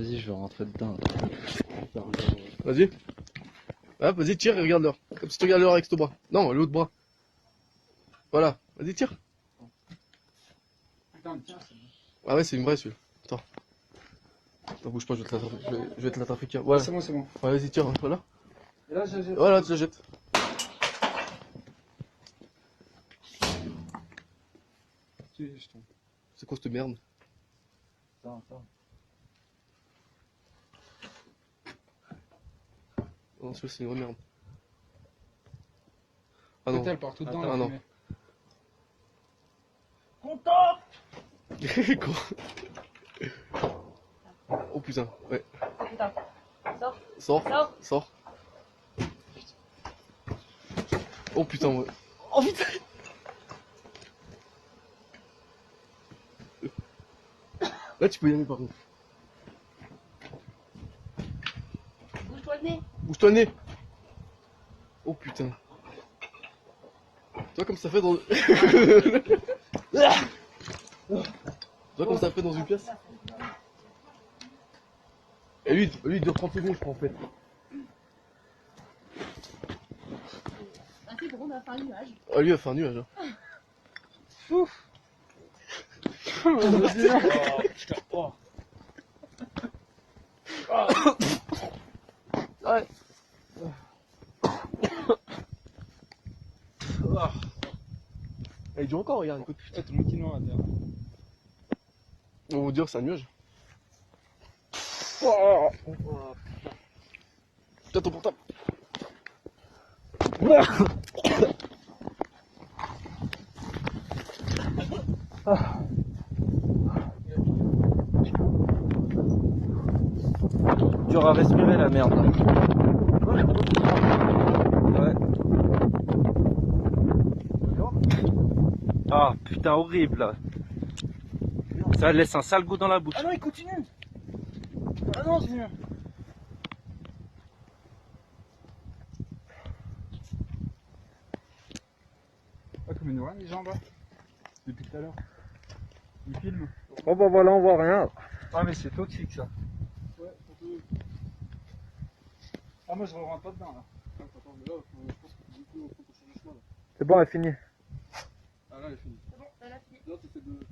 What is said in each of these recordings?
Vas-y, je vais rentrer dedans. Vas-y. Hop, vas-y, tire et regarde l'heure. Comme si tu regardes l'heure avec ton bras. Non, l'autre bras. Voilà. Vas-y, tire. Putain, tiens, c'est bon. Ah ouais, c'est une vraie celui-là. Attends. Attends, bouge pas, je vais te l'attraper. Je vais te l'attraper. Ouais, C'est bon, c'est bon. ouais, vas-y, tire. Voilà. Et là, je jette. Voilà, tu la jettes. Je tombe. C'est quoi cette merde? Attends. Non, celui-là, c'est une vraie merde. Ah non. Elle part tout dedans, Ah la non. fumée. Quoi? Oh putain, ouais. Putain. Sors. Sors. Sors. Sors. Oh putain, ouais. Oh putain. Là, tu peux y aller par contre. Bouge-toi le nez. Bouge-toi le nez. Oh putain. Toi, comme ça fait dans. Toi, comme ça fait dans une pièce. Et lui, il dure 30 secondes, je crois, en fait. Ah, c'est bon, on a fait un nuage. Ah, lui, il a fait un nuage. Hein. Ouf. Oh, putain. Oh. Ouais. Il dure encore, regarde, écoute. Putain, tout le monde qui noie à terre. On va dire que c'est un nuage. Putain, ton portable. Dur à respirer la merde là. Ouais. Ah putain, horrible là. Ça laisse un sale goût dans la bouche. Ah non, il continue. Ah non, c'est mieux. Ah, comme une oreille, les jambes là. Depuis tout à l'heure. Il filme. Oh bah voilà, on voit rien. Ah, mais c'est toxique ça. Ouais, surtout. Ah, moi je rentre pas dedans là. Attends, mais là, je pense que du coup, faut qu'on change de chemin là. C'est bon, elle est finie. Ah, là, elle est finie. C'est bon, elle a fini. Non, c'est de.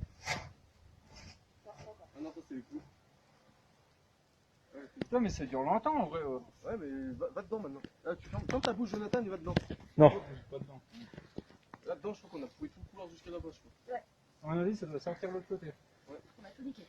Ah non, ça, c'est les clous. Putain, mais ça dure longtemps en vrai. Ouais, mais va dedans maintenant. Là, tu fermes ta bouche, Jonathan, et va dedans. Non. Pas dedans. Là dedans, je crois qu'on a trouvé tout le couloir jusqu'à là-bas, je crois. À mon avis, ça doit sortir de l'autre côté. On a tout niqué.